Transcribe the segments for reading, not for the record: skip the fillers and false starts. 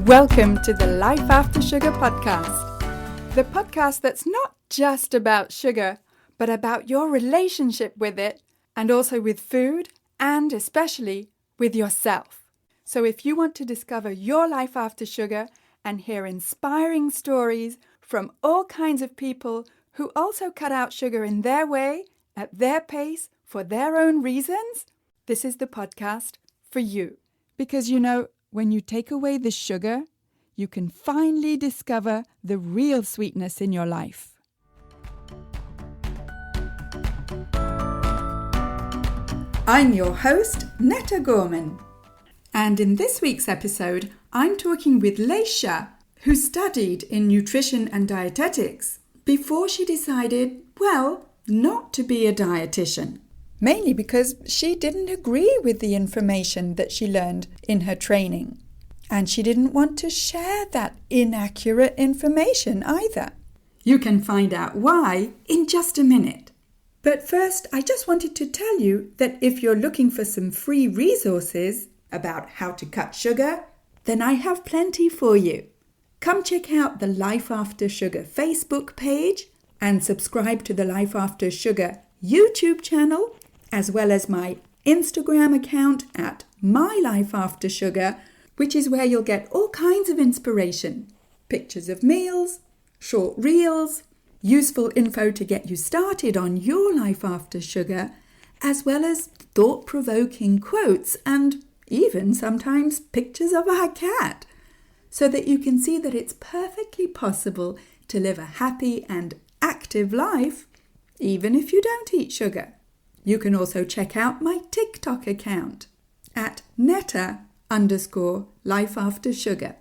Welcome to the Life After Sugar podcast, the podcast that's not just about sugar, but about your relationship with it and also with food and especially with yourself. So if you want to discover your life after sugar and hear inspiring stories from all kinds of people who also cut out sugar in their way, at their pace, for their own reasons, this is the podcast for you. Because when you take away the sugar, you can finally discover the real sweetness in your life. I'm your host, Netta Gorman. And in this week's episode, I'm talking with Lesya, who studied in nutrition and dietetics before she decided, not to be a dietitian. Mainly because she didn't agree with the information that she learned in her training. And she didn't want to share that inaccurate information either. You can find out why in just a minute. But first, I just wanted to tell you that if you're looking for some free resources about how to cut sugar, then I have plenty for you. Come check out the Life After Sugar Facebook page and subscribe to the Life After Sugar YouTube channel, as well as my Instagram account at My Life After Sugar, which is where you'll get all kinds of inspiration. Pictures of meals, short reels, useful info to get you started on your life after sugar, as well as thought-provoking quotes and even sometimes pictures of our cat, so that you can see that it's perfectly possible to live a happy and active life, even if you don't eat sugar. You can also check out my TikTok account at Netta_Life After Sugar.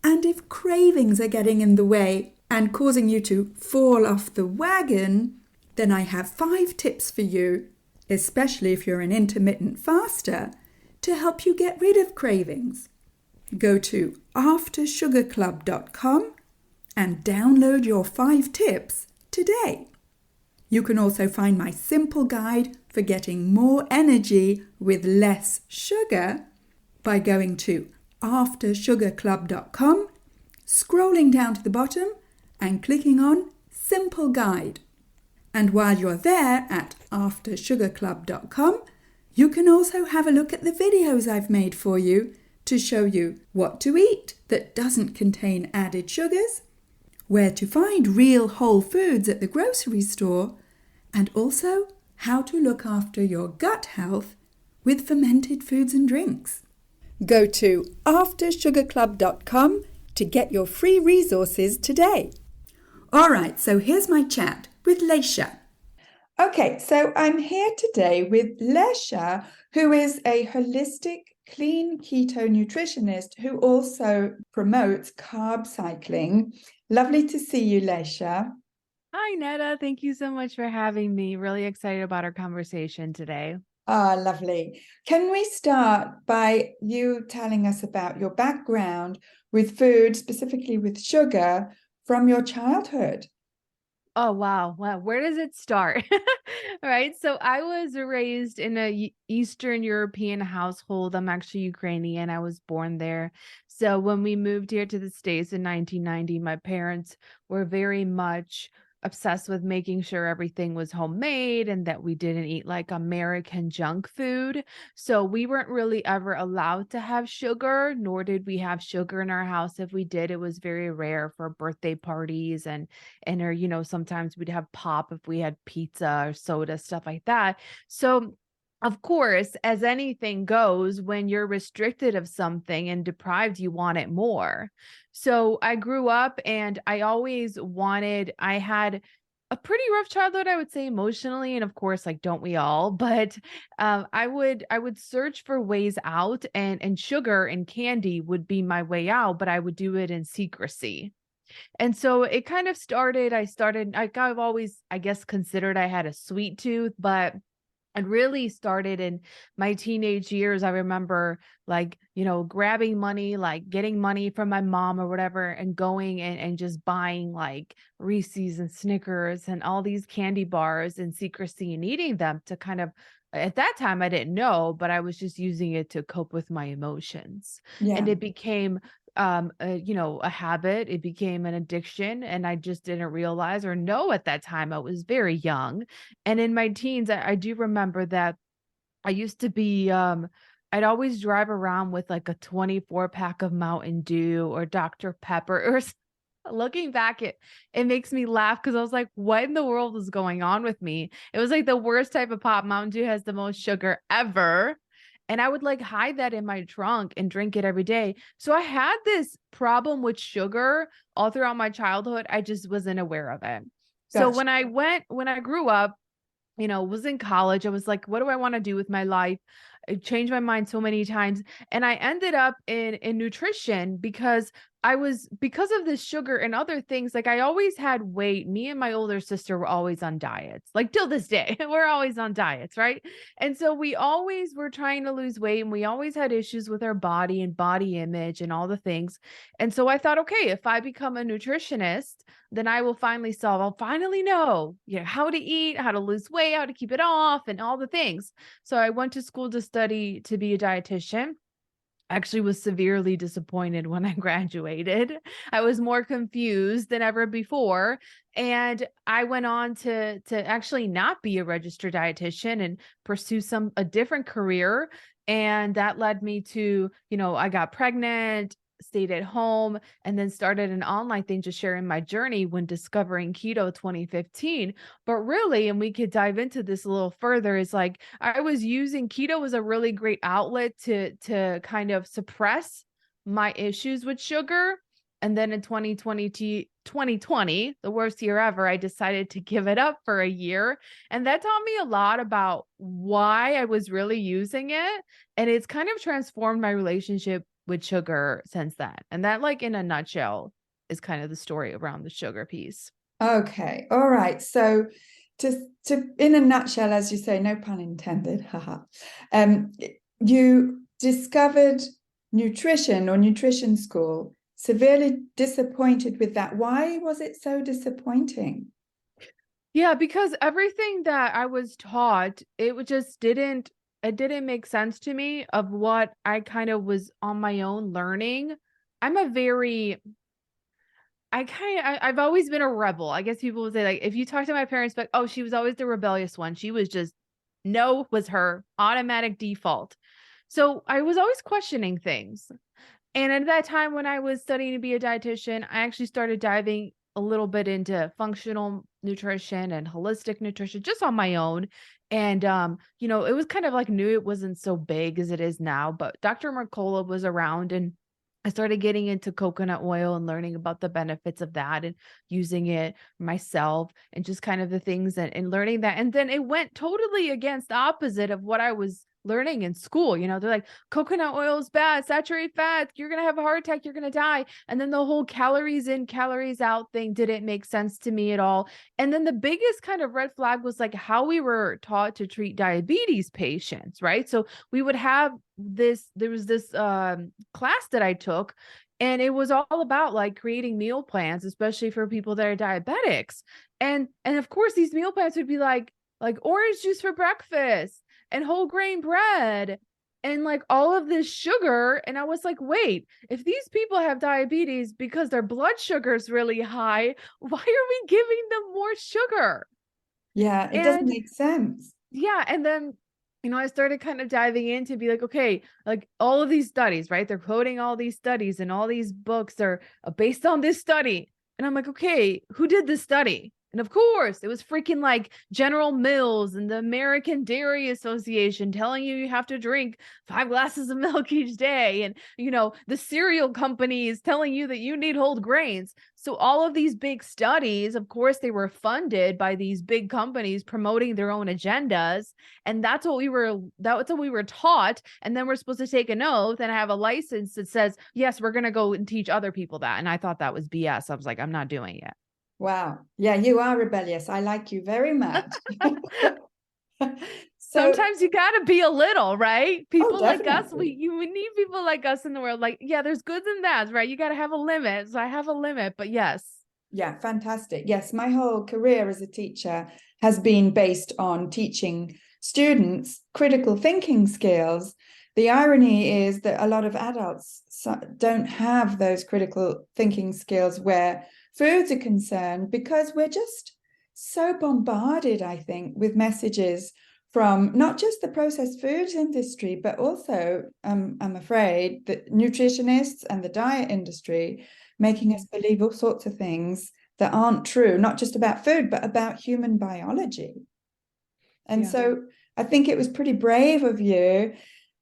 And if cravings are getting in the way and causing you to fall off the wagon, then I have 5 tips for you, especially if you're an intermittent faster, to help you get rid of cravings. Go to aftersugarclub.com and download your 5 tips today. You can also find my simple guide for getting more energy with less sugar by going to aftersugarclub.com, scrolling down to the bottom and clicking on Simple Guide. And while you're there at aftersugarclub.com, you can also have a look at the videos I've made for you to show you what to eat that doesn't contain added sugars, where to find real whole foods at the grocery store, and also how to look after your gut health with fermented foods and drinks. Go to aftersugarclub.com to get your free resources today. All right, so here's my chat with Lesya. Okay, so I'm here today with Lesya, who is a holistic, clean keto nutritionist who also promotes carb cycling. Lovely to see you, Lesya. Hi, Netta. Thank you so much for having me. Really excited about our conversation today. Lovely. Can we start by you telling us about your background with food, specifically with sugar, from your childhood? Oh, wow. Well, where does it start? Right. So I was raised in a Eastern European household. I'm actually Ukrainian. I was born there. So when we moved here to the States in 1990, my parents were very much obsessed with making sure everything was homemade and that we didn't eat like American junk food. So we weren't really ever allowed to have sugar, nor did we have sugar in our house. If we did, it was very rare for birthday parties or sometimes we'd have pop if we had pizza or soda, stuff like that. So of course, as anything goes, when you're restricted of something and deprived, you want it more. So I grew up and I had a pretty rough childhood, I would say, emotionally. And of course, like, don't we all? But I would search for ways out, and sugar and candy would be my way out, but I would do it in secrecy. And so it kind of I've always, I guess, considered I had a sweet tooth, but it really started in my teenage years. I remember grabbing money, like getting money from my mom or whatever, and going and just buying like Reese's and Snickers and all these candy bars in secrecy and eating them to kind of, at that time I didn't know, but I was just using it to cope with my emotions. And Yeah. it became a habit. It became an addiction, and I just didn't realize or know at that time. I was very young. And in my teens, I do remember that I used to be, I'd always drive around with like a 24 pack of Mountain Dew or Dr. Pepper or looking back, it makes me laugh because I was like, what in the world is going on with me? It was like the worst type of pop. Mountain Dew has the most sugar ever. And I would like hide that in my trunk and drink it every day. So I had this problem with sugar all throughout my childhood. I just wasn't aware of it. So Gotcha. when I grew up, was in college. I was like, what do I want to do with my life? I changed my mind so many times. And I ended up in nutrition because of this sugar and other things. Like I always had weight. Me and my older sister were always on diets. Like till this day, we're always on diets, right? And so we always were trying to lose weight, and we always had issues with our body and body image and all the things. And so I thought, okay, if I become a nutritionist, then I'll finally know, how to eat, how to lose weight, how to keep it off, and all the things. So I went to school to study to be a dietitian. Actually was severely disappointed when I graduated. I was more confused than ever before. And I went on to actually not be a registered dietitian and pursue a different career. And that led me to, I got pregnant, stayed at home, and then started an online thing, just sharing my journey when discovering keto 2015. But really, and we could dive into this a little further, is like I was using keto as a really great outlet to kind of suppress my issues with sugar. And then in 2020, the worst year ever, I decided to give it up for a year. And that taught me a lot about why I was really using it. And it's kind of transformed my relationship with sugar since then. And that, like, in a nutshell, is kind of the story around the sugar piece. Okay. All right. So to in a nutshell, as you say, no pun intended, haha. Um, you discovered nutrition or nutrition school, severely disappointed with that. Why was it so disappointing? Yeah, because everything that I was taught, it didn't make sense to me of what I kind of was on my own learning. I'm a very I've always been a rebel. I guess people would say, like, if you talk to my parents, like, oh, she was always the rebellious one. She was just no was her automatic default. So I was always questioning things. And at that time, when I was studying to be a dietitian, I actually started diving a little bit into functional nutrition and holistic nutrition just on my own. And, it was kind of like new. It wasn't so big as it is now, but Dr. Mercola was around, and I started getting into coconut oil and learning about the benefits of that and using it myself and just kind of the things and learning that. And then it went totally against the opposite of what I was learning in school. They're like, coconut oil is bad, saturated fat, you're going to have a heart attack, you're going to die. And then the whole calories in, calories out thing didn't make sense to me at all. And then the biggest kind of red flag was like how we were taught to treat diabetes patients, right? So we would have there was this class that I took, and it was all about like creating meal plans, especially for people that are diabetics. And of course these meal plans would be like orange juice for breakfast and whole grain bread and like all of this sugar. And I was like, wait, if these people have diabetes because their blood sugar is really high, why are we giving them more sugar? Yeah, it doesn't And make sense. yeah, and then I started kind of diving in to be like, okay, like all of these studies, right? They're quoting all these studies, and all these books are based on this study. And I'm like, okay, who did this study? And of course, it was freaking like General Mills and the American Dairy Association telling you have to drink 5 glasses of milk each day. And, the cereal companies telling you that you need whole grains. So all of these big studies, of course, they were funded by these big companies promoting their own agendas. And that's what we were taught. And then we're supposed to take an oath and have a license that says, yes, we're going to go and teach other people that. And I thought that was BS. I was like, I'm not doing it. Wow. Yeah, you are rebellious. I like you very much. So, Sometimes you got to be a little, right? oh, People like us, definitely. we need people like us in the world. Like, yeah, there's goods and bads, right? You got to have a limit. So I have a limit, but yes. Yeah, fantastic. Yes, my whole career as a teacher has been based on teaching students critical thinking skills the irony is that a lot of adults don't have those critical thinking skills where foods are concerned, because we're just so bombarded, I think, with messages from not just the processed foods industry, but also, I'm afraid, the nutritionists and the diet industry making us believe all sorts of things that aren't true, not just about food, but about human biology. And Yeah. so I think it was pretty brave of you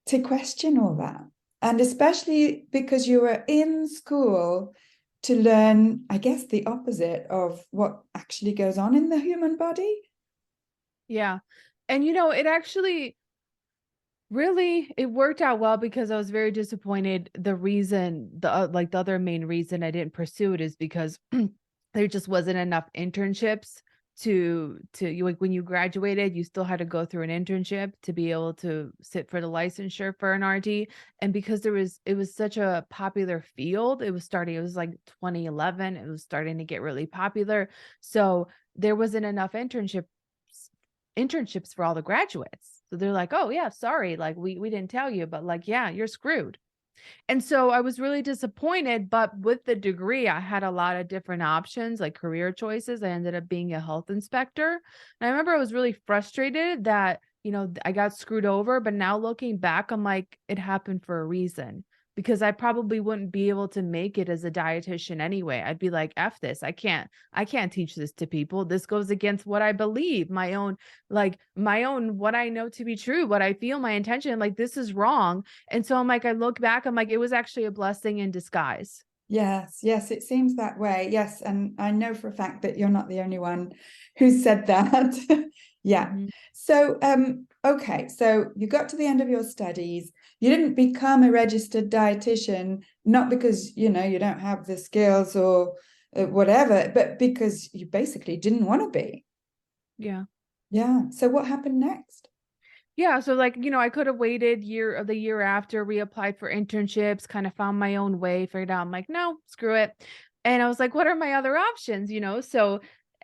to question all that. And especially because you were in school to learn, I guess, the opposite of what actually goes on in the human body. Yeah. And it actually really, it worked out well because I was very disappointed. The reason, the other main reason I didn't pursue it is because there just wasn't enough internships like when you graduated, you still had to go through an internship to be able to sit for the licensure for an RD. And because it was such a popular field, it was like 2011, it was starting to get really popular. So there wasn't enough internships for all the graduates. So they're like, oh yeah, sorry, like we didn't tell you, but like, yeah, you're screwed. And so I was really disappointed, but with the degree, I had a lot of different options, like career choices. I ended up being a health inspector. And I remember I was really frustrated that, I got screwed over, but now looking back, I'm like, it happened for a reason, because I probably wouldn't be able to make it as a dietitian anyway. I'd be like, F this. I can't teach this to people. This goes against what I believe, what I know to be true, what I feel, my intention, like this is wrong. And so I'm like, I look back, I'm like, it was actually a blessing in disguise. Yes, yes, it seems that way. Yes, and I know for a fact that you're not the only one who said that. Yeah. Mhm. So, okay, so you got to the end of your studies. You didn't become a registered dietitian, not because, you don't have the skills or whatever, but because you basically didn't want to be. Yeah. Yeah. So what happened next? Yeah, so like, I could have waited the year after, reapplied for internships, kind of found my own way, figured out, I'm like, no, screw it. And I was like, what are my other options, So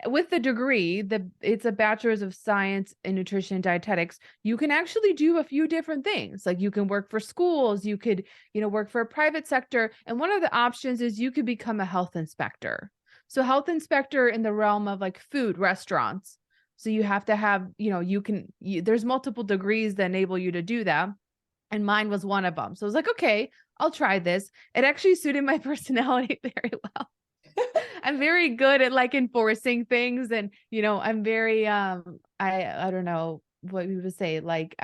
with the degree, it's a bachelor's of science in nutrition and dietetics, you can actually do a few different things. Like you can work for schools, you could, work for a private sector. And one of the options is you could become a health inspector. So health inspector in the realm of like food, restaurants. So you have to have, there's multiple degrees that enable you to do that. And mine was one of them. So I was like, okay, I'll try this. It actually suited my personality very well. I'm very good at like enforcing things. And, I'm very, I don't know what we would say. Like,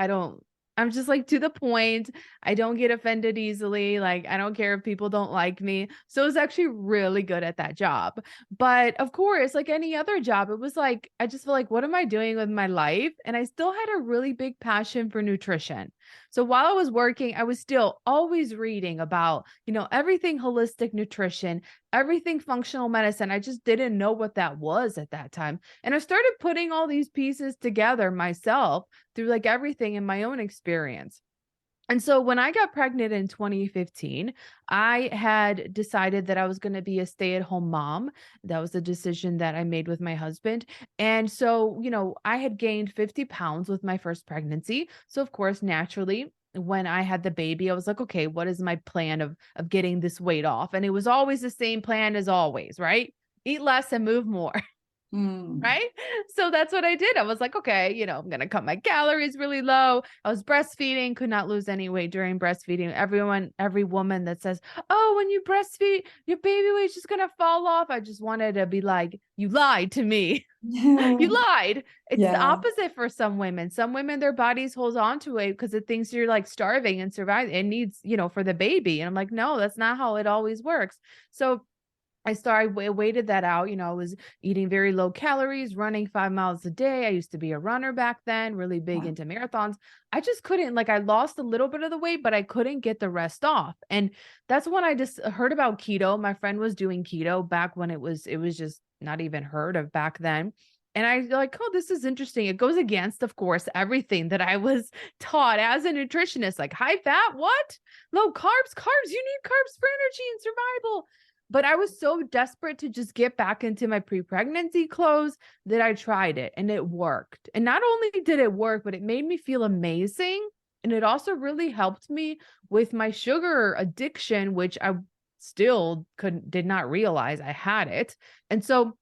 I'm just like to the point. I don't get offended easily. Like, I don't care if people don't like me. So I was actually really good at that job. But of course, like any other job, it was like, I just feel like, what am I doing with my life? And I still had a really big passion for nutrition. So while I was working, I was still always reading about, everything holistic nutrition, everything functional medicine. I just didn't know what that was at that time. And I started putting all these pieces together myself through like everything in my own experience. And so when I got pregnant in 2015, I had decided that I was going to be a stay-at-home mom. That was a decision that I made with my husband. And so, I had gained 50 pounds with my first pregnancy. So of course, naturally, when I had the baby, I was like, okay, what is my plan of getting this weight off? And it was always the same plan as always, right? Eat less and move more. Mm. Right. So that's what I did. I was like, okay, I'm going to cut my calories really low. I was breastfeeding, could not lose any weight during breastfeeding. Every woman that says, oh, when you breastfeed, your baby weight's just going to fall off. I just wanted to be like, you lied to me. You lied. It's the Yeah. opposite for some women. Some women, their bodies hold on to it because it thinks you're like starving and surviving. It needs, for the baby. And I'm like, no, that's not how it always works. So waited that out. I was eating very low calories, running 5 miles a day. I used to be a runner back then, really big into marathons. I just couldn't, like, I lost a little bit of the weight, but I couldn't get the rest off. And that's when I just heard about keto. My friend was doing keto back when it was just not even heard of back then. And I like, oh, this is interesting. It goes against, of course, everything that I was taught as a nutritionist, like high fat, what? Low carbs, you need carbs for energy and survival. But I was so desperate to just get back into my pre-pregnancy clothes that I tried it and it worked. And not only did it work, but it made me feel amazing. And it also really helped me with my sugar addiction, which I still did not realize I had it. And so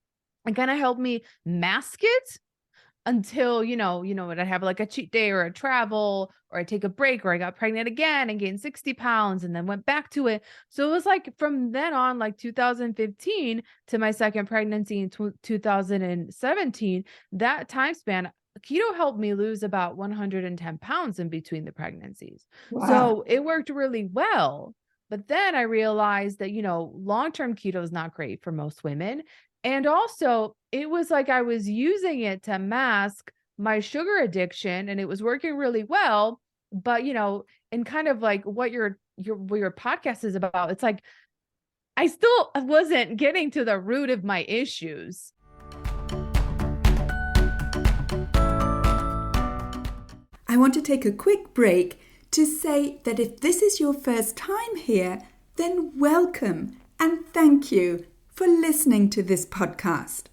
it kind of helped me mask it until, when I have like a cheat day or a travel or I take a break or I got pregnant again and gained 60 pounds and then went back to it. So it was like from then on, like 2015 to my second pregnancy in 2017, that time span, keto helped me lose about 110 pounds in between the pregnancies. Wow. So it worked really well. But then I realized that, long-term keto is not great for most women. And also, it was like I was using it to mask my sugar addiction and it was working really well. But, and kind of like what your podcast is about, it's like I still wasn't getting to the root of my issues. I want to take a quick break to say that if this is your first time here, then welcome and thank you for listening to this podcast.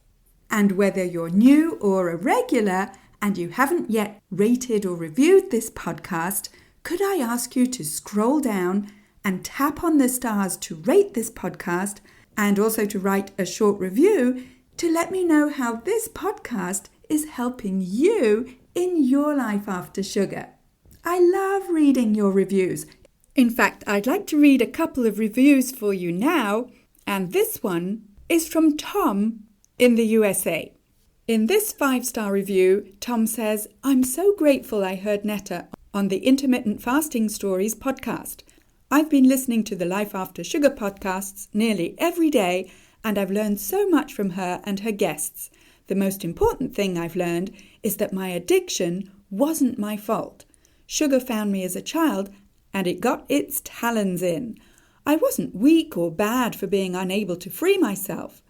And whether you're new or a regular and you haven't yet rated or reviewed this podcast, could I ask you to scroll down and tap on the stars to rate this podcast and also to write a short review to let me know how this podcast is helping you in your life after sugar. I love reading your reviews. In fact, I'd like to read a couple of reviews for you now, and this one is from Tom in the USA. In this 5-star review, Tom says, "I'm so grateful I heard Netta on the Intermittent Fasting Stories podcast. I've been listening to the Life After Sugar podcasts nearly every day, and I've learned so much from her and her guests. The most important thing I've learned is that my addiction wasn't my fault. Sugar found me as a child, and it got its talons in. I wasn't weak or bad for being unable to free myself.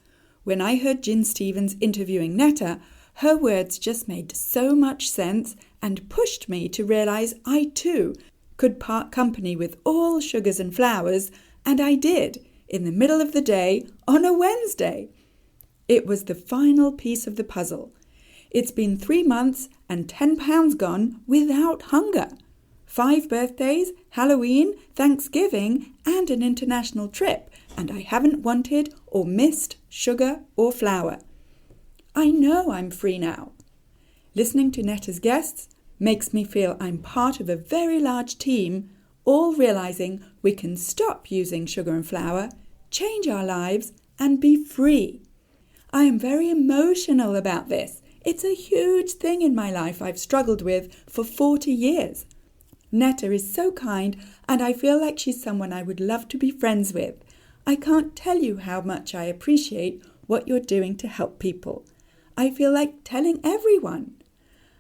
When I heard Gin Stephens interviewing Netta, her words just made so much sense and pushed me to realize I too could part company with all sugars and flours, and I did, in the middle of the day on a Wednesday. It was the final piece of the puzzle. It's been 3 months and 10 pounds gone without hunger. 5 birthdays, Halloween, Thanksgiving, and an international trip, and I haven't wanted or missed sugar or flour. I know I'm free now. Listening to Netta's guests makes me feel I'm part of a very large team, all realizing we can stop using sugar and flour, change our lives, and be free. I am very emotional about this. It's a huge thing in my life I've struggled with for 40 years. Netta is so kind, and I feel like she's someone I would love to be friends with. I can't tell you how much I appreciate what you're doing to help people. I feel like telling everyone."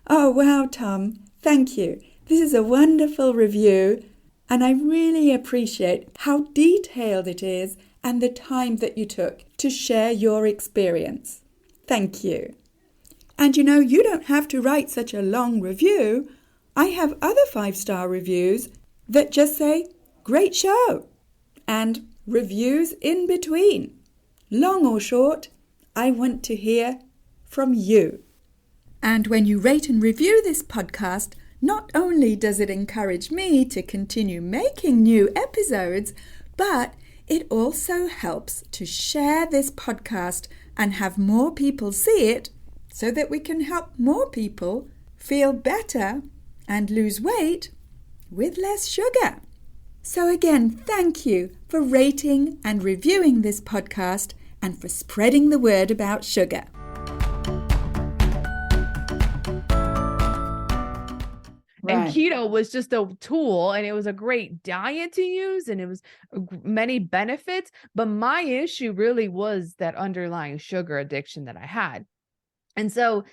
Oh, wow, Tom. Thank you. This is a wonderful review, and I really appreciate how detailed it is and the time that you took to share your experience. Thank you. And you don't have to write such a long review. I have other 5-star reviews that just say, "Great show," and reviews in between. Long or short, I want to hear from you. And when you rate and review this podcast, not only does it encourage me to continue making new episodes, but it also helps to share this podcast and have more people see it so that we can help more people feel better and lose weight with less sugar. So again, thank you for rating and reviewing this podcast and for spreading the word about sugar. And keto was just a tool, and it was a great diet to use, and it was many benefits. But my issue really was that underlying sugar addiction that I had. And so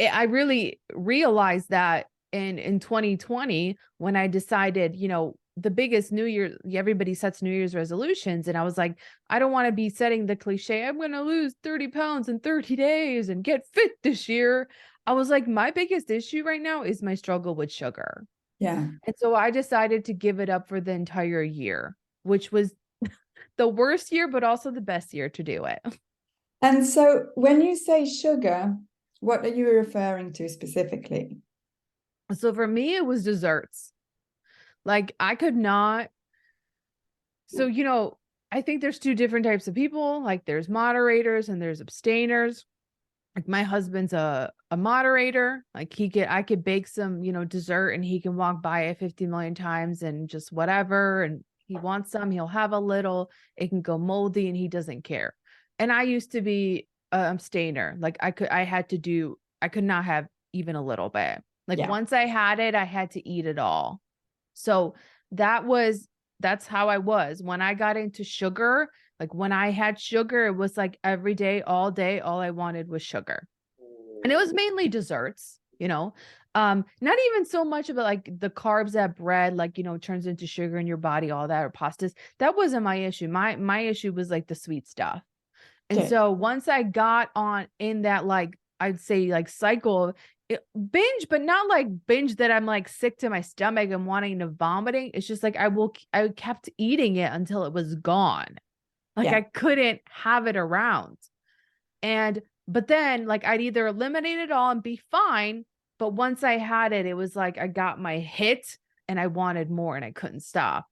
I really realized that in 2020, when I decided, the biggest New Year, everybody sets New Year's resolutions. And I was like, I don't want to be setting the cliche, I'm going to lose 30 pounds in 30 days and get fit this year. I was like, my biggest issue right now is my struggle with sugar. Yeah. And so I decided to give it up for the entire year, which was the worst year, but also the best year to do it. And so when you say sugar, what are you referring to specifically? So for me, it was desserts. Like I could not. So, I think there's two different types of people. Like there's moderators and there's abstainers. Like my husband's a moderator. Like I could bake some, dessert and he can walk by it 50 million times and just whatever. And he wants some, he'll have a little, it can go moldy and he doesn't care. And I used to be a abstainer. Like I could not have even a little bit. Like Yeah. once I had it, I had to eat it all. So that's how I was. When I got into sugar, like when I had sugar, it was like every day, all I wanted was sugar. And it was mainly desserts. Not even so much about like the carbs that bread, like, turns into sugar in your body, all that, or pastas. That wasn't my issue. My issue was like the sweet stuff. And Okay. so once I got on in that, like, I'd say like cycle, binge, but not like binge that I'm like sick to my stomach and wanting to vomiting. It's just like I kept eating it until it was gone. Like Yeah. I couldn't have it around. But then like I'd either eliminate it all and be fine. But once I had it, it was like I got my hit and I wanted more and I couldn't stop.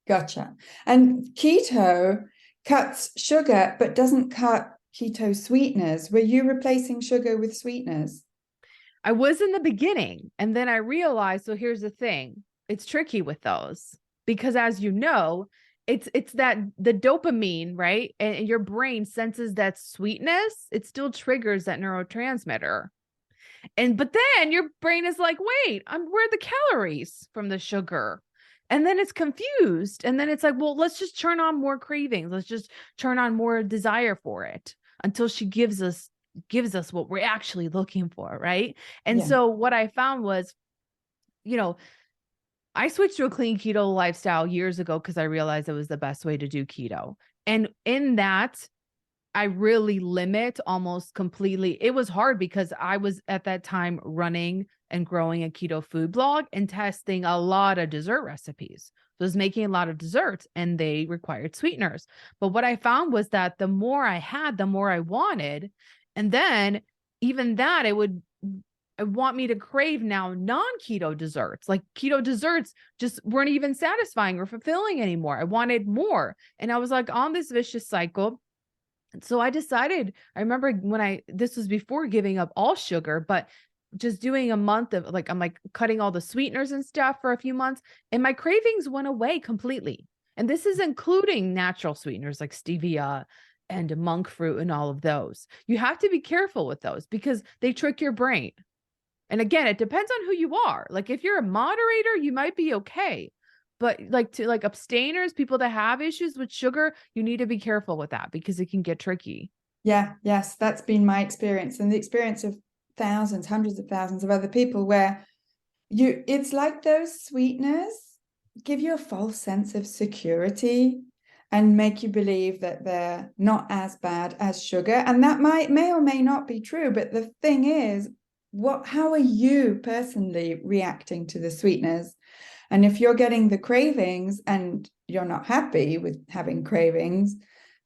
Gotcha. And keto cuts sugar, but doesn't cut keto sweeteners. Were you replacing sugar with sweeteners? I was in the beginning, and then I realized, so here's the thing. It's tricky with those because as you know, it's that the dopamine, right? And your brain senses that sweetness, it still triggers that neurotransmitter. But then your brain is like, wait, where are the calories from the sugar? And then it's confused. And then it's like, well, let's just turn on more cravings. Let's just turn on more desire for it until she gives us what we're actually looking for, right? And Yeah. so what I found was, you know, I switched to a clean keto lifestyle years ago because I realized it was the best way to do keto. And in that, I really limit almost completely. It was hard because I was at that time running and growing a keto food blog and testing a lot of dessert recipes. So I was making a lot of desserts and they required sweeteners. But what I found was that the more I had, the more I wanted. And then even that, it want me to crave now non-keto desserts. Like keto desserts just weren't even satisfying or fulfilling anymore. I wanted more. And I was like on this vicious cycle. So I decided, I remember this was before giving up all sugar, but just doing a month of like, I'm like cutting all the sweeteners and stuff for a few months, and my cravings went away completely. And this is including natural sweeteners like stevia and monk fruit and all of those. You have to be careful with those because they trick your brain. And again, it depends on who you are. Like if you're a moderator, you might be okay. But like to like abstainers, people that have issues with sugar, you need to be careful with that because it can get tricky. Yeah. Yes. That's been my experience and the experience of thousands, hundreds of thousands of other people where it's like those sweeteners give you a false sense of security and make you believe that they're not as bad as sugar. And that may or may not be true. But the thing is, how are you personally reacting to the sweeteners? And if you're getting the cravings and you're not happy with having cravings,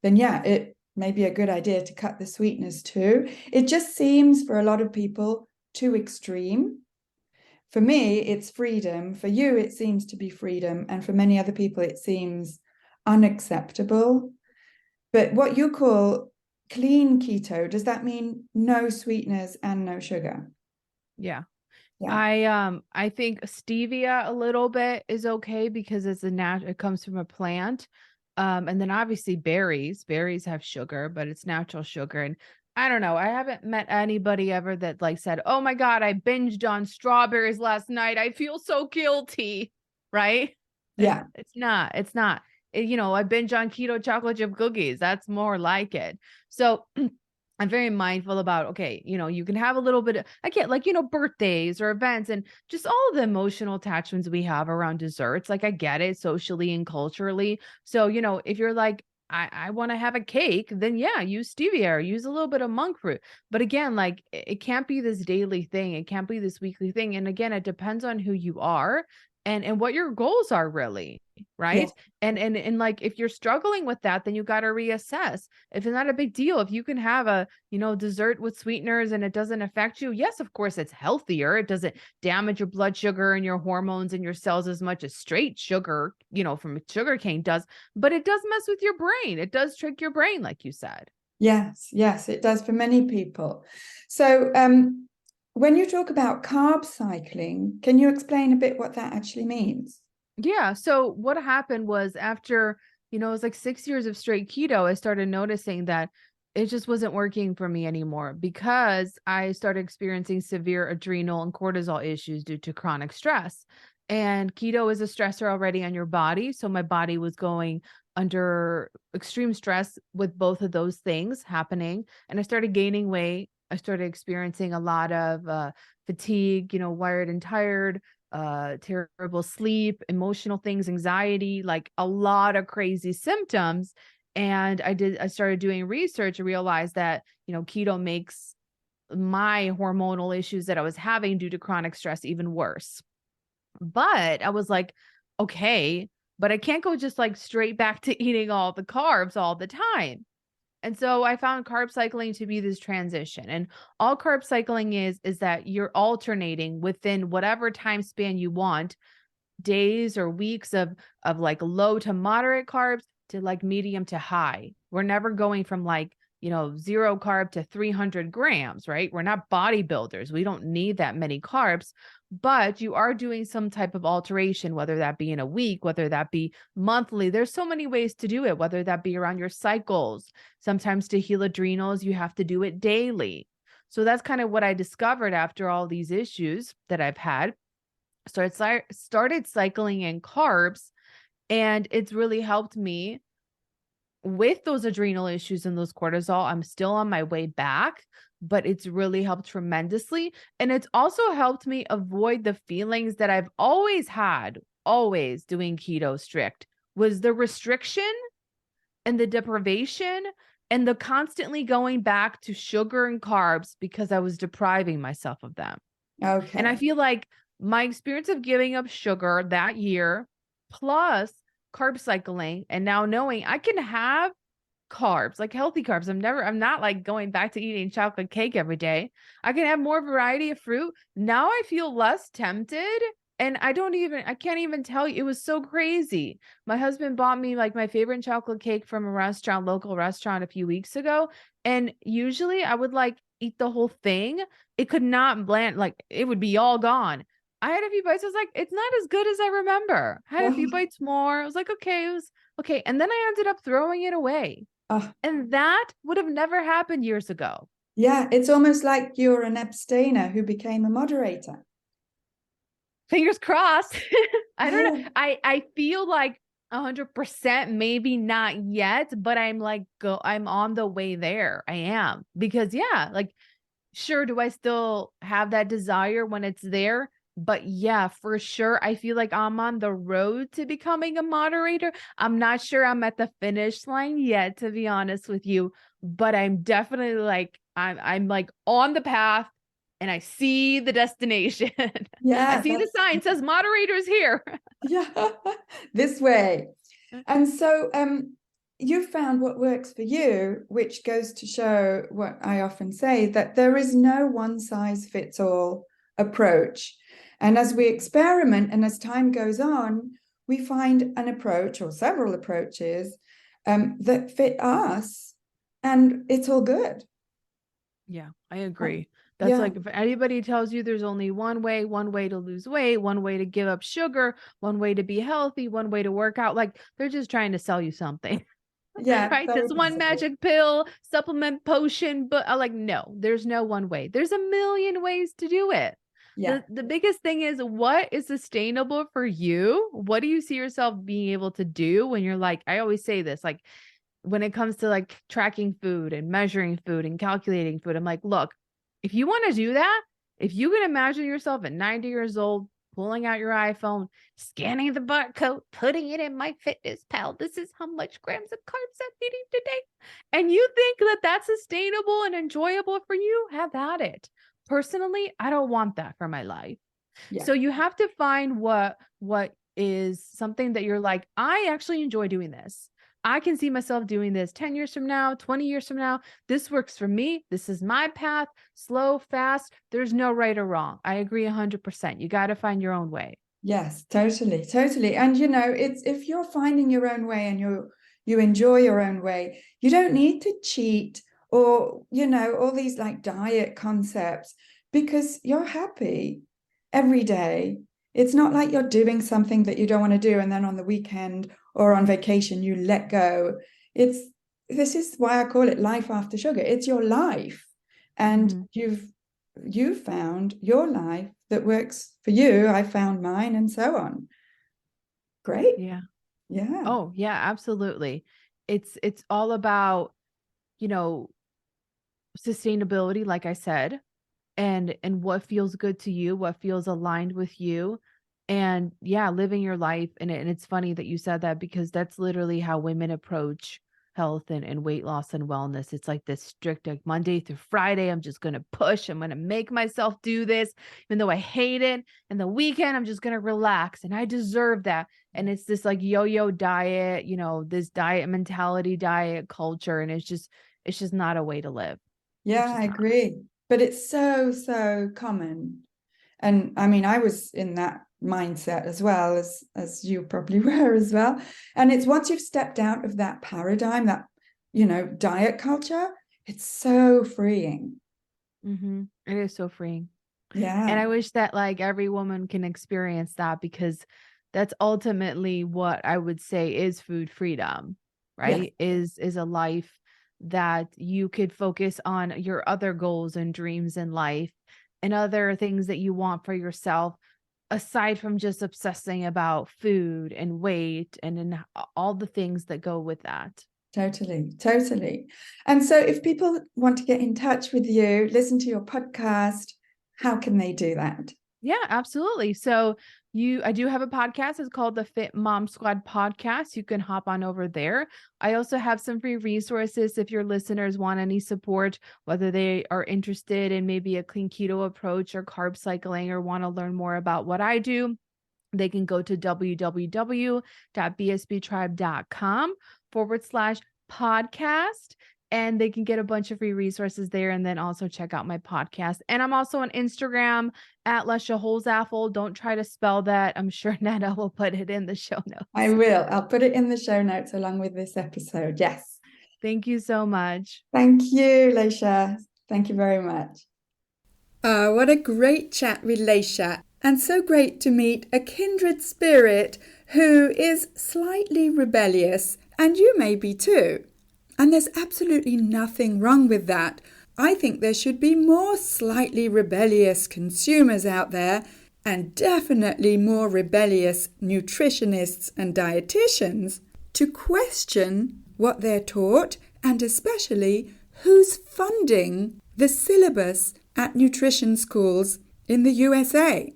then yeah, it may be a good idea to cut the sweeteners too. It just seems for a lot of people too extreme. For me, it's freedom. For you, it seems to be freedom. And for many other people, it seems unacceptable. But what you call clean keto, does that mean no sweeteners and no sugar? Yeah. Yeah. I think stevia a little bit is okay because it comes from a plant. And then obviously berries have sugar, but it's natural sugar. And I don't know. I haven't met anybody ever that like said, "Oh my God, I binged on strawberries last night. I feel so guilty." Right? Yeah. It's not. I binge on keto chocolate chip cookies. That's more like it. So I'm very mindful about, okay, you can have a little bit of, I get like, birthdays or events and just all of the emotional attachments we have around desserts. Like I get it socially and culturally. So, if you're like, I want to have a cake, then yeah, use stevia or use a little bit of monk fruit. But again, like it can't be this daily thing. It can't be this weekly thing. And again, it depends on who you are. and what your goals are really, Yeah. right? And like if you're struggling with that, then you got to reassess. If it's not a big deal, if you can have a, dessert with sweeteners and it doesn't affect you, yes, of course it's healthier. It doesn't damage your blood sugar and your hormones and your cells as much as straight sugar, from sugar cane does, but it does mess with your brain. It does trick your brain, like you said. Yes, yes, it does for many people. So, when you talk about carb cycling, can you explain a bit what that actually means? Yeah. So what happened was after, it was like 6 years of straight keto, I started noticing that it just wasn't working for me anymore because I started experiencing severe adrenal and cortisol issues due to chronic stress. And keto is a stressor already on your body. So my body was going under extreme stress with both of those things happening. And I started gaining weight. I started experiencing a lot of fatigue, wired and tired, terrible sleep, emotional things, anxiety, like a lot of crazy symptoms. And I started doing research and realized that, keto makes my hormonal issues that I was having due to chronic stress even worse. But I was like, okay, but I can't go just like straight back to eating all the carbs all the time. And so I found carb cycling to be this transition. And all carb cycling is that you're alternating within whatever time span you want, days or weeks of like low to moderate carbs to like medium to high. We're never going from like, zero carb to 300 grams, right? We're not bodybuilders. We don't need that many carbs, but you are doing some type of alteration, whether that be in a week, whether that be monthly. There's so many ways to do it, whether that be around your cycles. Sometimes to heal adrenals, you have to do it daily. So that's kind of what I discovered after all these issues that I've had. So I started cycling in carbs, and it's really helped me with those adrenal issues and those cortisol. I'm still on my way back, but it's really helped tremendously. And it's also helped me avoid the feelings that I've always had, always doing keto strict, was the restriction and the deprivation and the constantly going back to sugar and carbs because I was depriving myself of them. And I Okay. feel like my experience of giving up sugar that year, plus carb cycling, and now knowing I can have carbs, like healthy carbs. I'm not like going back to eating chocolate cake every day. I can have more variety of fruit. Now I feel less tempted. And I can't even tell you. It was so crazy. My husband bought me like my favorite chocolate cake from a local restaurant a few weeks ago. And usually I would like eat the whole thing. It could not blend, like it would be all gone. I had a few bites. I was like, it's not as good as I remember. I had a few bites more. I was like, okay, it was okay. And then I ended up throwing it away. Oh, And that would have never happened years ago. yeah, it's almost like you're an abstainer who became a moderator. Fingers crossed. I don't know. I feel like 100%, maybe not yet, but I'm on the way there. I am. Because yeah, like sure, do I still have that desire when it's there? But yeah, for sure, I feel like I'm on the road to becoming a moderator. I'm not sure I'm at the finish line yet, to be honest with you, but I'm definitely like I'm like on the path and I see the destination. I Yeah, see the sign says moderators here. yeah, this way. And so you found what works for you, which goes to show what I often say, that there is no one size fits all approach. And as we experiment and as time goes on, we find an approach or several approaches that fit us, and it's all good. Yeah, I agree. That's Yeah, like if anybody tells you there's only one way to lose weight, one way to give up sugar, one way to be healthy, one way to work out, like they're just trying to sell you something. yeah, Right? very This one possible. magic pill, supplement, potion, but I like no, there's no one way. There's a million ways to do it. Yeah, The biggest thing is what is sustainable for you? What do you see yourself being able to do when you're like, I always say this, like when it comes to like tracking food and measuring food and calculating food, I'm like, look, if you want to do that, if you can imagine yourself at 90 years old, pulling out your iPhone, scanning the barcode, putting it in my fitness pal, this is how much grams of carbs I'm eating today. And you think that that's sustainable and enjoyable for you, have at it. Personally, I don't want that for my life. Yeah. So you have to find what is something that you're like, I actually enjoy doing this. I can see myself doing this 10 years from now, 20 years from now. This works for me. This is my path, slow, fast. There's no right or wrong. I agree 100%. You got to find your own way. Yes, totally, totally. And it's if you're finding your own way and you enjoy your own way, you don't need to cheat or, all these like diet concepts because you're happy every day. It's not like you're doing something that you don't want to do and then on the weekend or on vacation you let go. This is why I call it life after sugar. It's your life. And you've found your life that works for you. I found mine and so on. Great. Yeah. Yeah. Oh, yeah, absolutely. It's all about, you know, sustainability, like I said, and what feels good to you, what feels aligned with you. And yeah, living your life. And it's funny that you said that because that's literally how women approach health and weight loss and wellness. It's like this strict, like Monday through Friday, I'm just going to push. I'm going to make myself do this, even though I hate it. And the weekend, I'm just going to relax and I deserve that. And it's this like yo-yo diet, this diet mentality, diet culture. And it's just not a way to live. Yeah, I agree. But it's so, so common. And I mean, I was in that mindset as well as you probably were as well. And it's once you've stepped out of that paradigm, that, diet culture, it's so freeing. It is so freeing. And Yeah. I wish that like every woman can experience that because that's ultimately what I would say is food freedom, Yes. right? Is a life that you could focus on your other goals and dreams in life and other things that you want for yourself aside from just obsessing about food and weight and all the things that go with that. Totally, totally. And so if people want to get in touch with you, listen to your podcast, how can they do that? Yeah, absolutely. So I do have a podcast. It's called the Fit Mom Squad podcast. You can hop on over there. I also have some free resources if your listeners want any support, whether they are interested in maybe a clean keto approach or carb cycling or want to learn more about what I do. They can go to www.bsbtribe.com/podcast and they can get a bunch of free resources there and then also check out my podcast. And I'm also on Instagram at Lesya Holzaffel. Don't try to spell that. I'm sure Netta will put it in the show notes. I will. I'll put it in the show notes along with this episode. Yes. Thank you so much. Thank you, Lesya. Thank you very much. What a great chat with Lesya. And so great to meet a kindred spirit who is slightly rebellious, and you may be too. And there's absolutely nothing wrong with that. I think there should be more slightly rebellious consumers out there, and definitely more rebellious nutritionists and dietitians to question what they're taught and especially who's funding the syllabus at nutrition schools in the USA.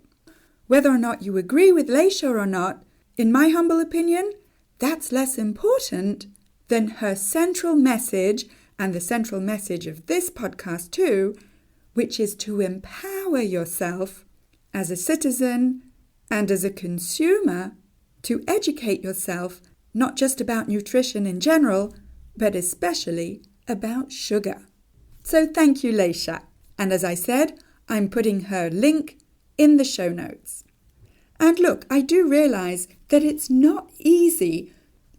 Whether or not you agree with Lesya or not, in my humble opinion, that's less important than her central message and the central message of this podcast too, which is to empower yourself as a citizen and as a consumer to educate yourself not just about nutrition in general, but especially about sugar. So thank you, Lesya. And as I said, I'm putting her link in the show notes. And look, I do realize that it's not easy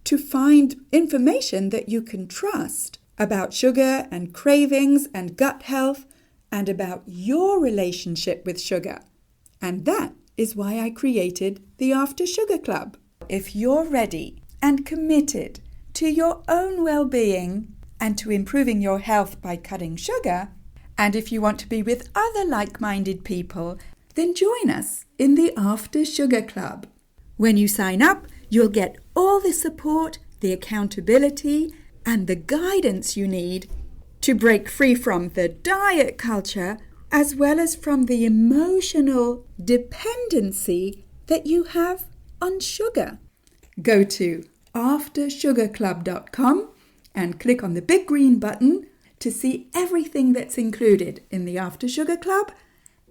to find information that you can trust about sugar and cravings and gut health and about your relationship with sugar. And that is why I created the After Sugar Club. If you're ready and committed to your own well-being and to improving your health by cutting sugar, and if you want to be with other like-minded people, then join us in the After Sugar Club. When you sign up, you'll get all the support, the accountability, and the guidance you need to break free from the diet culture as well as from the emotional dependency that you have on sugar. Go to aftersugarclub.com and click on the big green button to see everything that's included in the After Sugar Club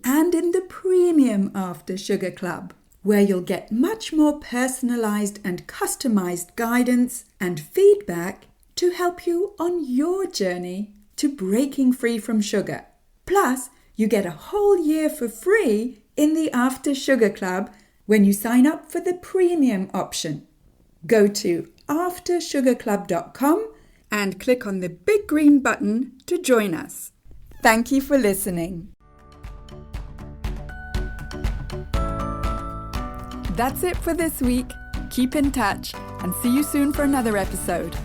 and in the Premium After Sugar Club, where you'll get much more personalized and customized guidance and feedback to help you on your journey to breaking free from sugar. Plus, you get a whole year for free in the After Sugar Club when you sign up for the premium option. Go to aftersugarclub.com and click on the big green button to join us. Thank you for listening. That's it for this week. Keep in touch and see you soon for another episode.